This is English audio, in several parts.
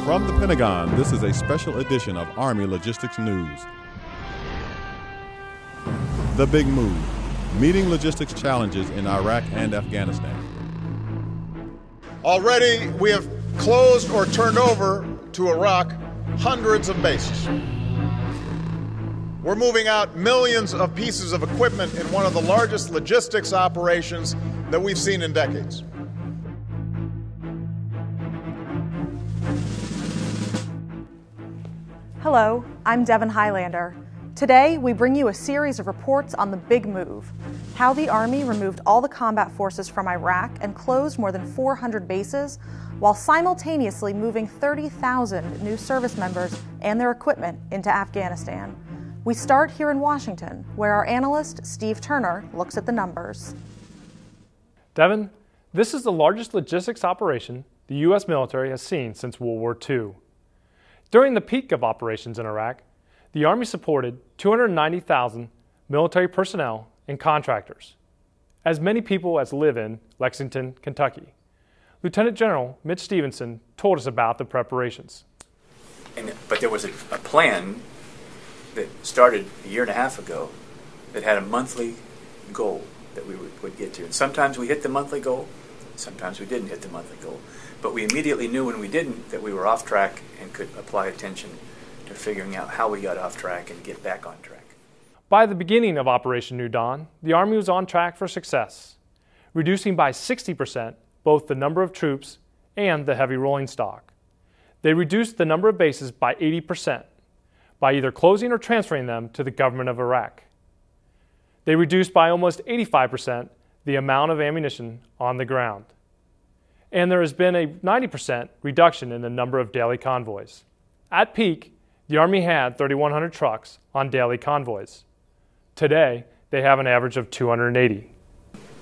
From the Pentagon, this is a special edition of Army Logistics News. The Big Move, meeting logistics challenges in Iraq and Afghanistan. Already, we have closed or turned over to Iraq hundreds of bases. We're moving out millions of pieces of equipment in one of the largest logistics operations that we've seen in decades. Hello, I'm Devin Highlander. Today, we bring you a series of reports on the Big Move, how the Army removed all the combat forces from Iraq and closed more than 400 bases, while simultaneously moving 30,000 new service members and their equipment into Afghanistan. We start here in Washington, where our analyst, Steve Turner, looks at the numbers. Devin, this is the largest logistics operation the U.S. military has seen since World War II. During the peak of operations in Iraq, the Army supported 290,000 military personnel and contractors, as many people as live in Lexington, Kentucky. Lieutenant General Mitch Stevenson told us about the preparations. But there was a plan that started a year and a half ago that had a monthly goal that we would get to. And sometimes we hit the monthly goal, sometimes we didn't hit the monthly goal. But we immediately knew when we didn't that we were off track and could apply attention to figuring out how we got off track and get back on track. By the beginning of Operation New Dawn, the Army was on track for success, reducing by 60% both the number of troops and the heavy rolling stock. They reduced the number of bases by 80% by either closing or transferring them to the government of Iraq. They reduced by almost 85% the amount of ammunition on the ground. And there has been a 90% reduction in the number of daily convoys. At peak, the Army had 3,100 trucks on daily convoys. Today, they have an average of 280.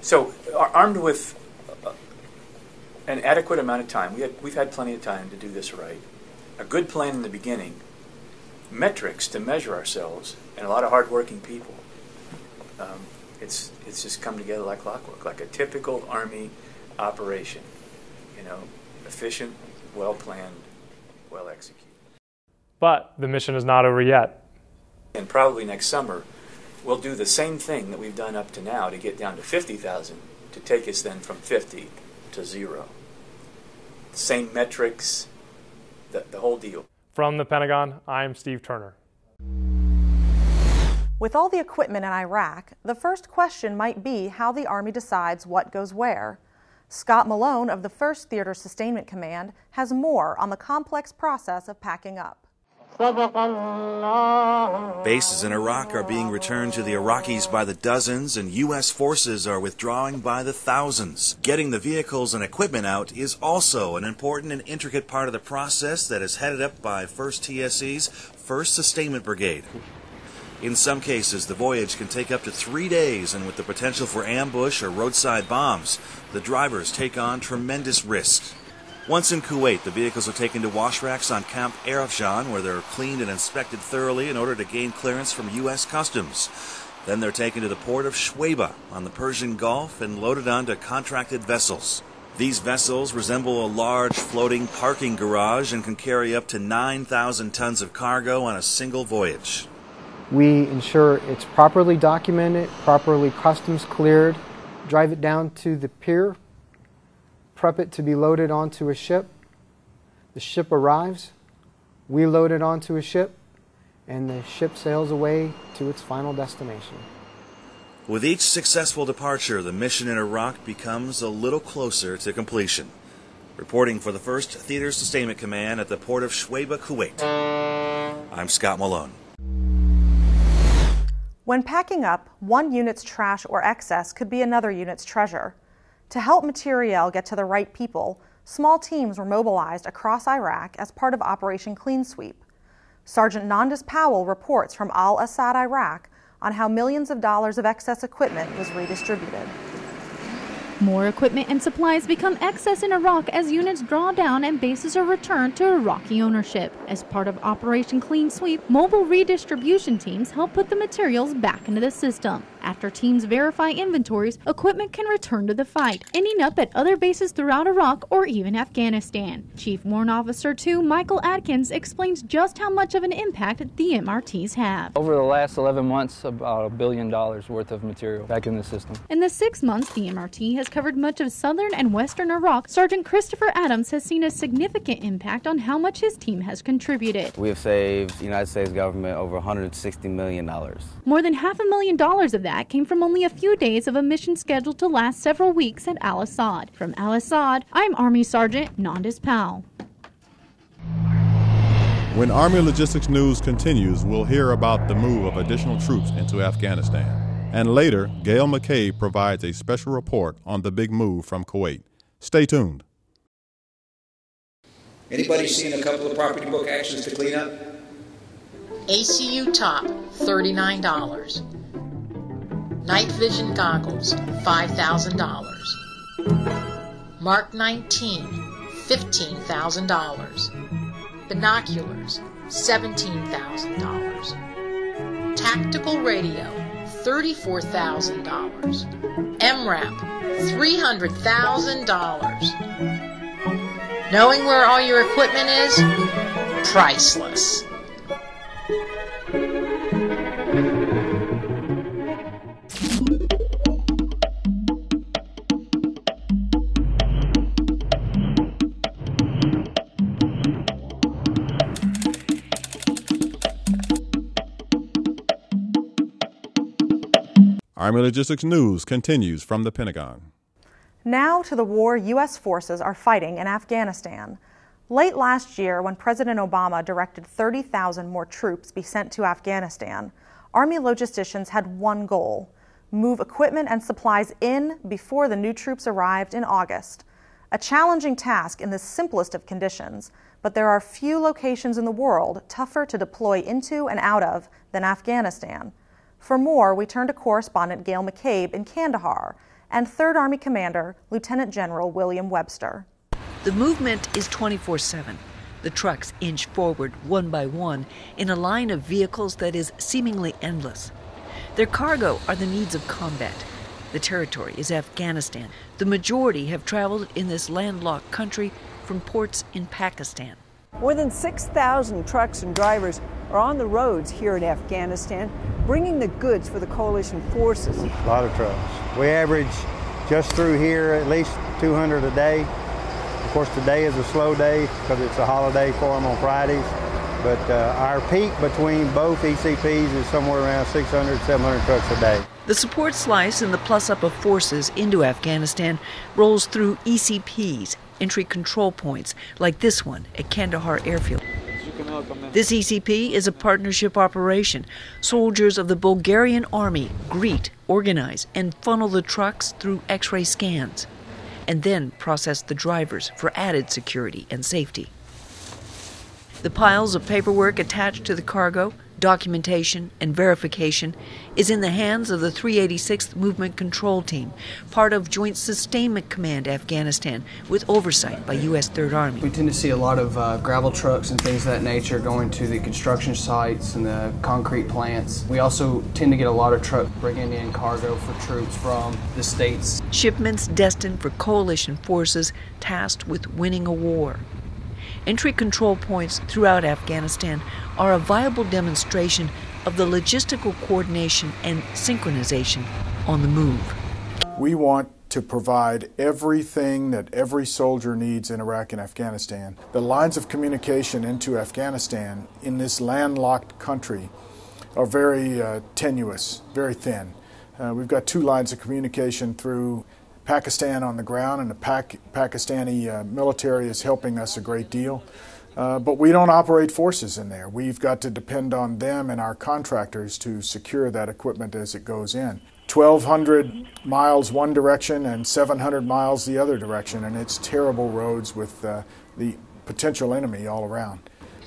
So, armed with an adequate amount of time, we've had plenty of time to do this right, a good plan in the beginning, metrics to measure ourselves, and a lot of hard-working people. It's just come together like clockwork, like a typical Army operation. You know, efficient, well-planned, well-executed. But the mission is not over yet. And probably next summer, we'll do the same thing that we've done up to now to get down to 50,000, to take us then from 50 to 0. Same metrics, the whole deal. From the Pentagon, I'm Steve Turner. With all the equipment in Iraq, the first question might be how the Army decides what goes where. Scott Malone of the 1st Theater Sustainment Command has more on the complex process of packing up. Bases in Iraq are being returned to the Iraqis by the dozens, and U.S. forces are withdrawing by the thousands. Getting the vehicles and equipment out is also an important and intricate part of the process that is headed up by 1st TSC's 1st Sustainment Brigade. In some cases, the voyage can take up to 3 days, and with the potential for ambush or roadside bombs, the drivers take on tremendous risks. Once in Kuwait, the vehicles are taken to wash racks on Camp Arafjan, where they're cleaned and inspected thoroughly in order to gain clearance from U.S. Customs. Then they're taken to the port of Shuaiba on the Persian Gulf and loaded onto contracted vessels. These vessels resemble a large floating parking garage and can carry up to 9,000 tons of cargo on a single voyage. We ensure it's properly documented, properly customs cleared, drive it down to the pier, prep it to be loaded onto a ship. The ship arrives, we load it onto a ship, and the ship sails away to its final destination. With each successful departure, the mission in Iraq becomes a little closer to completion. Reporting for the 1st Theater Sustainment Command at the port of Shuaiba, Kuwait, I'm Scott Malone. When packing up, one unit's trash or excess could be another unit's treasure. To help materiel get to the right people, small teams were mobilized across Iraq as part of Operation Clean Sweep. Sergeant Nandis Powell reports from Al-Assad, Iraq, on how millions of dollars of excess equipment was redistributed. More equipment and supplies become excess in Iraq as units draw down and bases are returned to Iraqi ownership. As part of Operation Clean Sweep, mobile redistribution teams help put the materials back into the system. After teams verify inventories, equipment can return to the fight, ending up at other bases throughout Iraq or even Afghanistan. Chief Warrant Officer 2 Michael Adkins explains just how much of an impact the MRTs have. Over the last 11 months, about $1 billion worth of material back in the system. In the 6 months the MRT has covered much of southern and western Iraq, Sergeant Christopher Adams has seen a significant impact on how much his team has contributed. We have saved the United States government over $160 million. More than $500,000 of that came from only a few days of a mission scheduled to last several weeks at Al Assad. From Al Assad, I'm Army Sergeant Nandis Powell. When Army Logistics News continues, we'll hear about the move of additional troops into Afghanistan. And later, Gail McCabe provides a special report on the big move from Kuwait. Stay tuned. Anybody seen a couple of property book actions to clean up? ACU top, $39. Night vision goggles, $5,000. Mark 19, $15,000. Binoculars, $17,000. Tactical radio, $34,000. MRAP, $300,000. Knowing where all your equipment is? Priceless. Army Logistics News continues from the Pentagon. Now to the war U.S. forces are fighting in Afghanistan. Late last year, when President Obama directed 30,000 more troops be sent to Afghanistan, Army logisticians had one goal: move equipment and supplies in before the new troops arrived in August. A challenging task in the simplest of conditions, but there are few locations in the world tougher to deploy into and out of than Afghanistan. For more, we turn to correspondent Gail McCabe in Kandahar and 3rd Army Commander Lieutenant General William Webster. The movement is 24/7. The trucks inch forward one by one in a line of vehicles that is seemingly endless. Their cargo are the needs of combat. The territory is Afghanistan. The majority have traveled in this landlocked country from ports in Pakistan. More than 6,000 trucks and drivers are on the roads here in Afghanistan, bringing the goods for the coalition forces. A lot of trucks. We average just through here at least 200 a day. Of course, today is a slow day because it's a holiday for them on Fridays. But our peak between both ECPs is somewhere around 600, 700 trucks a day. The support slice in the plus-up of forces into Afghanistan rolls through ECPs, entry control points, like this one at Kandahar Airfield. This ECP is a partnership operation. Soldiers of the Bulgarian Army greet, organize, and funnel the trucks through X-ray scans, and then process the drivers for added security and safety. The piles of paperwork attached to the cargo, documentation, and verification is in the hands of the 386th Movement Control Team, part of Joint Sustainment Command Afghanistan, with oversight by U.S. 3rd Army. We tend to see a lot of gravel trucks and things of that nature going to the construction sites and the concrete plants. We also tend to get a lot of trucks bringing in cargo for troops from the states. Shipments destined for coalition forces tasked with winning a war. Entry control points throughout Afghanistan are a viable demonstration of the logistical coordination and synchronization on the move. We want to provide everything that every soldier needs in Iraq and Afghanistan. The lines of communication into Afghanistan in this landlocked country are very tenuous, very thin. We've got 2 lines of communication through Pakistan on the ground, and the Pakistani military is helping us a great deal. But we don't operate forces in there. We've got to depend on them and our contractors to secure that equipment as it goes in. 1,200 miles one direction and 700 miles the other direction, and it's terrible roads with the potential enemy all around.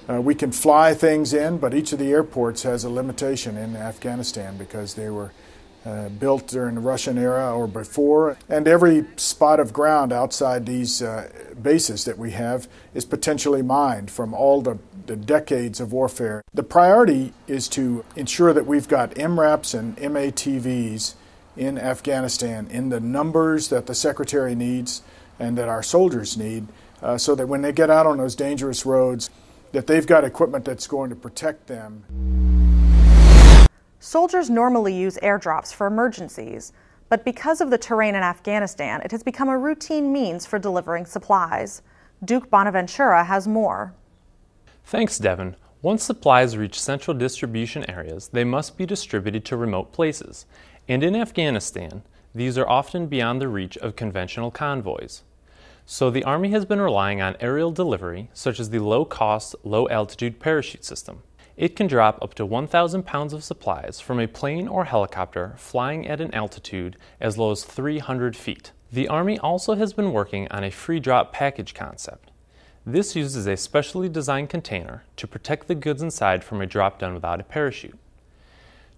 We can fly things in, but each of the airports has a limitation in Afghanistan because they were built during the Russian era or before. And every spot of ground outside these bases that we have is potentially mined from all the decades of warfare. The priority is to ensure that we've got MRAPs and MATVs in Afghanistan in the numbers that the Secretary needs and that our soldiers need, so that when they get out on those dangerous roads, that they've got equipment that's going to protect them. Soldiers normally use airdrops for emergencies, but because of the terrain in Afghanistan, it has become a routine means for delivering supplies. Duke Bonaventura has more. Thanks, Devin. Once supplies reach central distribution areas, they must be distributed to remote places. And in Afghanistan, these are often beyond the reach of conventional convoys. So the Army has been relying on aerial delivery, such as the low-cost, low-altitude parachute system. It can drop up to 1,000 pounds of supplies from a plane or helicopter flying at an altitude as low as 300 feet. The Army also has been working on a free drop package concept. This uses a specially designed container to protect the goods inside from a drop down without a parachute.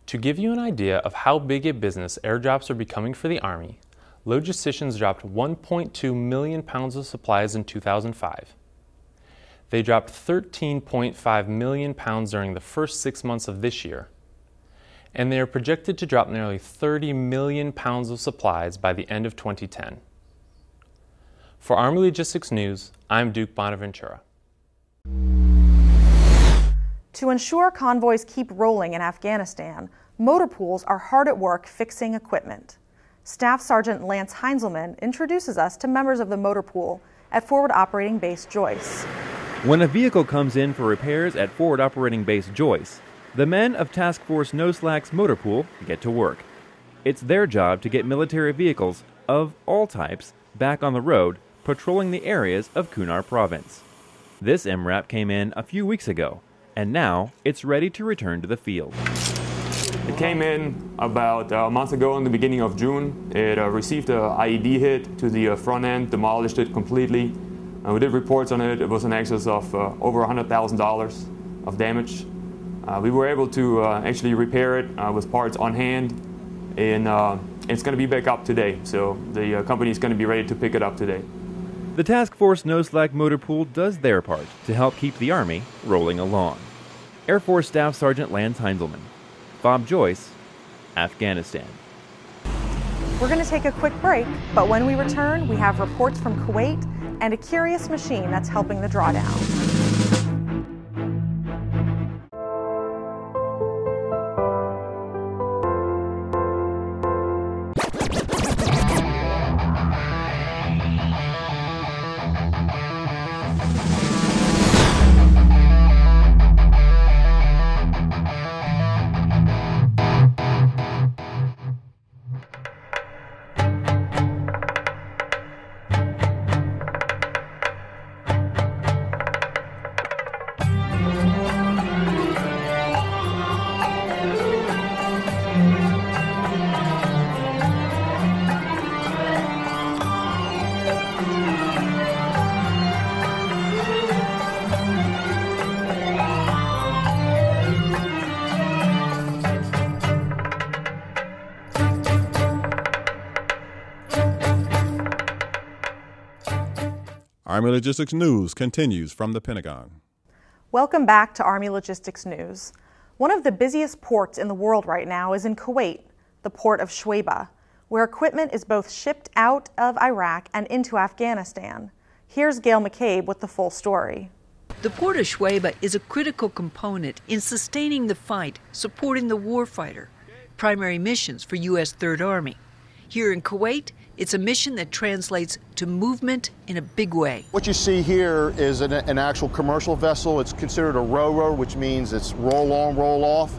To give you an idea of how big a business airdrops are becoming for the Army, logisticians dropped 1.2 million pounds of supplies in 2005. They dropped 13.5 million pounds during the first 6 months of this year, and they are projected to drop nearly 30 million pounds of supplies by the end of 2010. For Army Logistics News, I'm Duke Bonaventura. To ensure convoys keep rolling in Afghanistan, motor pools are hard at work fixing equipment. Staff Sergeant Lance Heinzelman introduces us to members of the motor pool at Forward Operating Base Joyce. When a vehicle comes in for repairs at Forward Operating Base Joyce, the men of Task Force No Slacks Motor Pool get to work. It's their job to get military vehicles of all types back on the road, patrolling the areas of Kunar Province. This MRAP came in a few weeks ago, and now it's ready to return to the field. It came in about a month ago in the beginning of June. It received an IED hit to the front end, demolished it completely. We did reports on it. It was in excess of over $100,000 of damage. We were able to actually repair it with parts on hand, and it's going to be back up today. So the company is going to be ready to pick it up today. The Task Force No Slack Motor Pool does their part to help keep the Army rolling along. Air Force Staff Sergeant Lance Heinzelman, Bob Joyce, Afghanistan. We're going to take a quick break, but when we return, we have reports from Kuwait and a curious machine that's helping the drawdown. Army Logistics News continues from the Pentagon. Welcome back to Army Logistics News. One of the busiest ports in the world right now is in Kuwait, the port of Shuaibah, where equipment is both shipped out of Iraq and into Afghanistan. Here's Gail McCabe with the full story. The port of Shuaibah is a critical component in sustaining the fight, supporting the warfighter. Primary missions for U.S. Third Army. Here in Kuwait, it's a mission that translates to movement in a big way. What you see here is an actual commercial vessel. It's considered a ro-ro, which means it's roll on, roll off.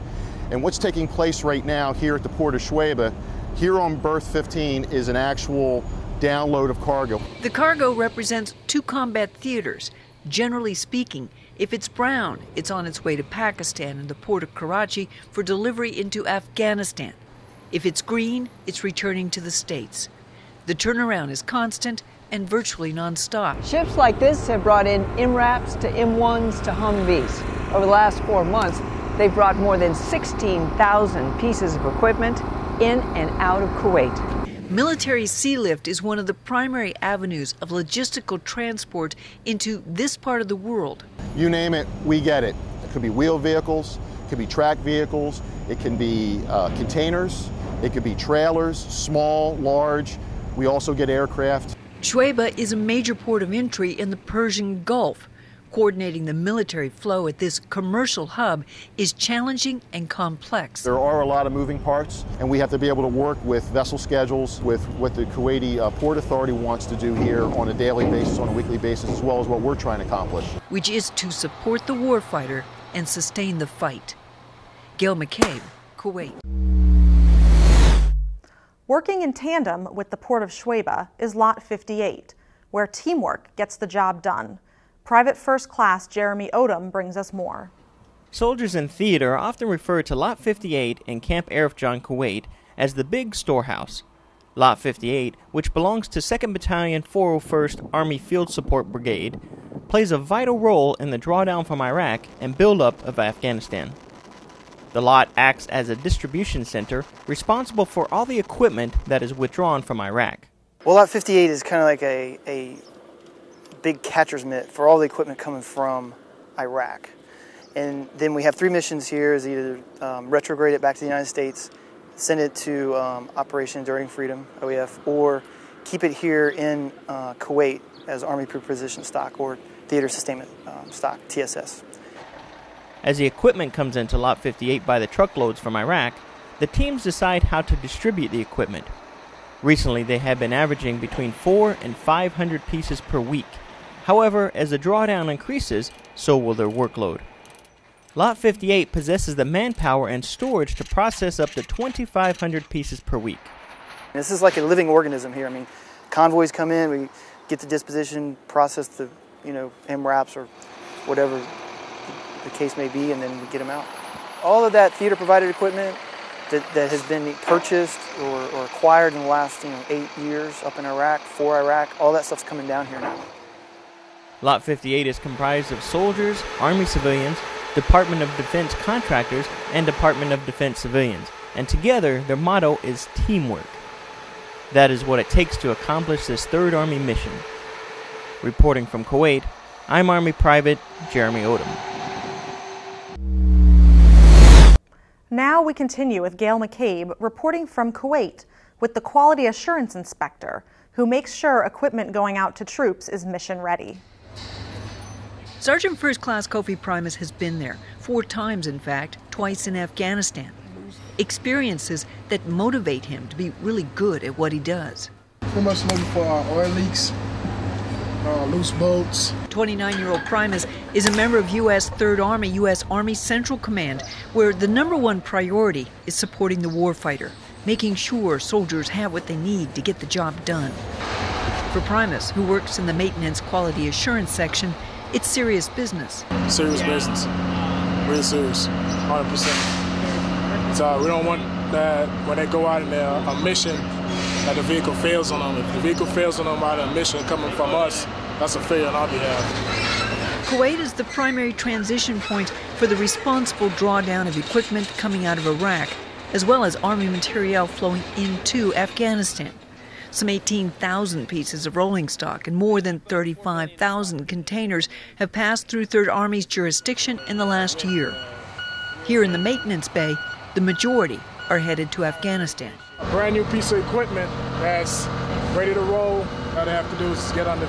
And what's taking place right now here at the port of Shuaibah, here on berth 15, is an actual download of cargo. The cargo represents two combat theaters. Generally speaking, if it's brown, it's on its way to Pakistan and the port of Karachi for delivery into Afghanistan. If it's green, it's returning to the States. The turnaround is constant and virtually nonstop. Ships like this have brought in MRAPs to M1s to Humvees. Over the last 4 months, they've brought more than 16,000 pieces of equipment in and out of Kuwait. Military sea lift is one of the primary avenues of logistical transport into this part of the world. You name it, we get it. It could be wheeled vehicles, it could be tracked vehicles, it can be containers, it could be trailers, small, large. We also get aircraft. Shuaibah is a major port of entry in the Persian Gulf. Coordinating the military flow at this commercial hub is challenging and complex. There are a lot of moving parts, and we have to be able to work with vessel schedules, with what the Kuwaiti Port Authority wants to do here on a daily basis, on a weekly basis, as well as what we're trying to accomplish. Which is to support the warfighter and sustain the fight. Gail McCabe, Kuwait. Working in tandem with the Port of Shuaibah is Lot 58, where teamwork gets the job done. Private First Class Jeremy Odom brings us more. Soldiers in theater often refer to Lot 58 in Camp Arifjan, Kuwait, as the Big Storehouse. Lot 58, which belongs to 2nd Battalion 401st Army Field Support Brigade, plays a vital role in the drawdown from Iraq and buildup of Afghanistan. The lot acts as a distribution center responsible for all the equipment that is withdrawn from Iraq. Well, Lot 58 is kind of like a big catcher's mitt for all the equipment coming from Iraq. And then we have 3 missions here: is either retrograde it back to the United States, send it to Operation Enduring Freedom, OEF, or keep it here in Kuwait as Army Preposition Stock or Theater Sustainment Stock, TSS. As the equipment comes into Lot 58 by the truckloads from Iraq, the teams decide how to distribute the equipment. Recently, they have been averaging between 400 and 500 pieces per week. However, as the drawdown increases, so will their workload. Lot 58 possesses the manpower and storage to process up to 2,500 pieces per week. This is like a living organism here. I mean, convoys come in, we get the disposition, process the, MRAPs or whatever the case may be, and then we get them out. All of that theater-provided equipment that has been purchased or acquired in the last 8 years up in Iraq, for Iraq, all that stuff's coming down here now. Lot 58 is comprised of soldiers, Army civilians, Department of Defense contractors, and Department of Defense civilians, and together their motto is teamwork. That is what it takes to accomplish this 3rd Army mission. Reporting from Kuwait, I'm Army Private Jeremy Odom. Now we continue with Gail McCabe reporting from Kuwait with the Quality Assurance Inspector, who makes sure equipment going out to troops is mission ready. Sergeant First Class Kofi Primus has been there 4 times, in fact, twice in Afghanistan. Experiences that motivate him to be really good at what he does. Pretty much looking for oil leaks, loose bolts. 29-year-old Primus is a member of U.S. 3rd Army, U.S. Army Central Command, where the #1 priority is supporting the warfighter, making sure soldiers have what they need to get the job done. For Primus, who works in the Maintenance Quality Assurance section, it's serious business. Serious business. Real serious. 100%. So we don't want that when they go out in a mission that the vehicle fails on them. If the vehicle fails on them out of a mission coming from us, that's a failure on our behalf. Kuwait is the primary transition point for the responsible drawdown of equipment coming out of Iraq, as well as Army materiel flowing into Afghanistan. Some 18,000 pieces of rolling stock and more than 35,000 containers have passed through 3rd Army's jurisdiction in the last year. Here in the maintenance bay, the majority are headed to Afghanistan. A brand new piece of equipment that's ready to roll. All they have to do is get on the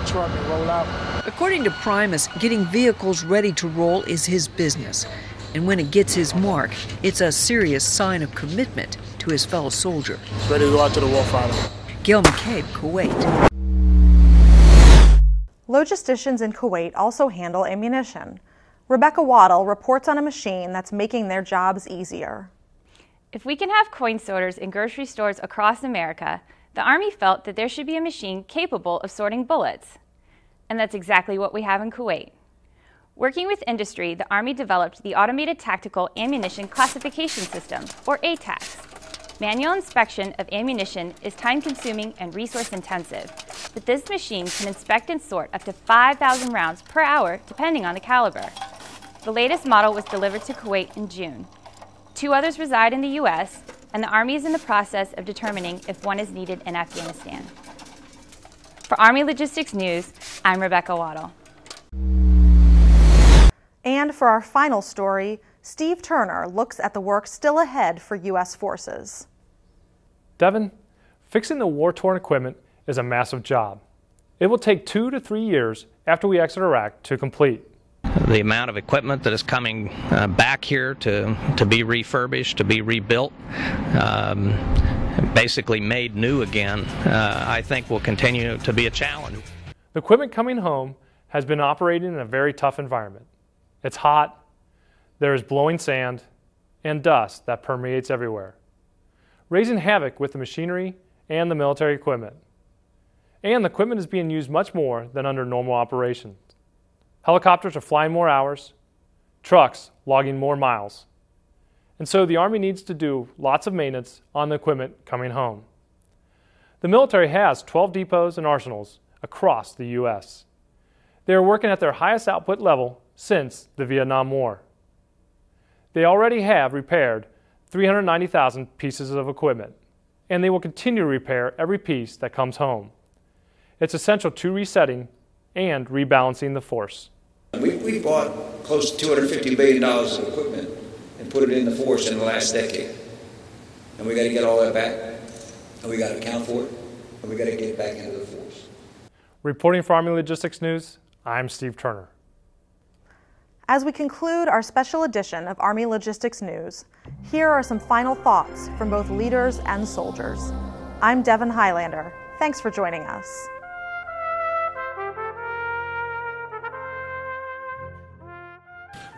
truck and roll out. According to Primus, getting vehicles ready to roll is his business. And when it gets his mark, it's a serious sign of commitment to his fellow soldier. Ready to go out to the warfighter. Gail McCabe, Kuwait. Logisticians in Kuwait also handle ammunition. Rebecca Waddle reports on a machine that's making their jobs easier. If we can have coin sorters in grocery stores across America, the Army felt that there should be a machine capable of sorting bullets. And that's exactly what we have in Kuwait. Working with industry, the Army developed the Automated Tactical Ammunition Classification System, or ATACS. Manual inspection of ammunition is time-consuming and resource-intensive, but this machine can inspect and sort up to 5,000 rounds per hour, depending on the caliber. The latest model was delivered to Kuwait in June. 2 others reside in the U.S., and the Army is in the process of determining if one is needed in Afghanistan. For Army Logistics News, I'm Rebecca Waddle. And for our final story, Steve Turner looks at the work still ahead for U.S. forces. Devin, fixing the war-torn equipment is a massive job. It will take 2 to 3 years after we exit Iraq to complete. The amount of equipment that is coming back here to be refurbished, to be rebuilt, basically made new again, I think will continue to be a challenge. The equipment coming home has been operating in a very tough environment. It's hot, there is blowing sand, and dust that permeates everywhere, raising havoc with the machinery and the military equipment. And the equipment is being used much more than under normal operations. Helicopters are flying more hours, trucks logging more miles. And so the Army needs to do lots of maintenance on the equipment coming home. The military has 12 depots and arsenals across the U.S. They are working at their highest output level since the Vietnam War. They already have repaired 390,000 pieces of equipment, and they will continue to repair every piece that comes home. It's essential to resetting and rebalancing the force. We bought close to $250 billion of equipment and put it in the force in the last decade. And we got to get all that back, and we got to account for it, and we got to get it back into the force. Reporting for Army Logistics News, I'm Steve Turner. As we conclude our special edition of Army Logistics News, here are some final thoughts from both leaders and soldiers. I'm Devin Highlander. Thanks for joining us.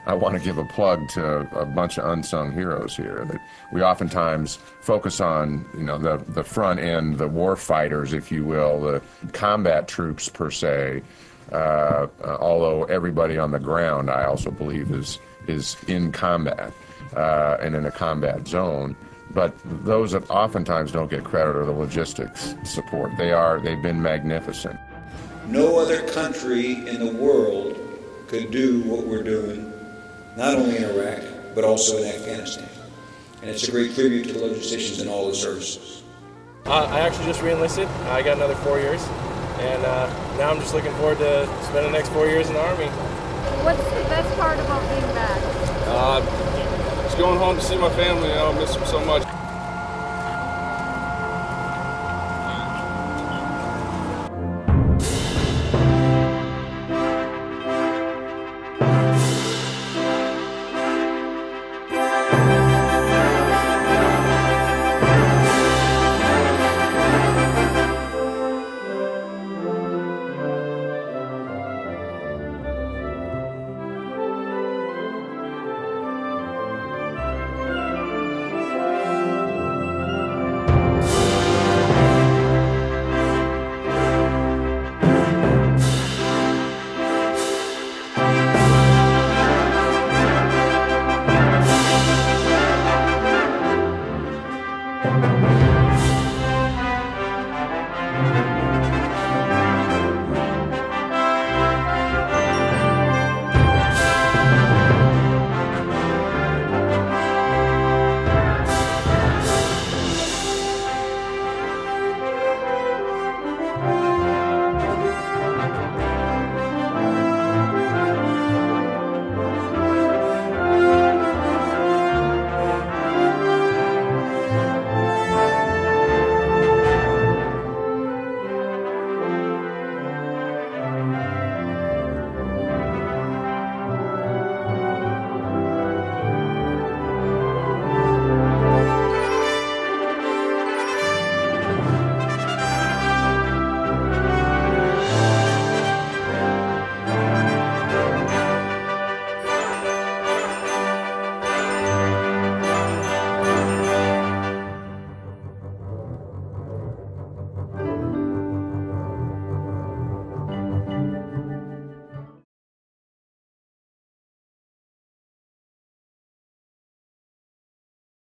I want to give a plug to a bunch of unsung heroes here. That we oftentimes focus on, the front end, the war fighters, if you will, the combat troops per se. Although everybody on the ground, I also believe, is in combat and in a combat zone. But those that oftentimes don't get credit are the logistics support. They've been magnificent. No other country in the world could do what we're doing, not only in Iraq, but also in Afghanistan. And it's a great tribute to the logisticians and all the services. I actually just re-enlisted. I got another 4 years. And now I'm just looking forward to spending the next 4 years in the Army. What's the best part about being back? Just going home to see my family. I miss them so much.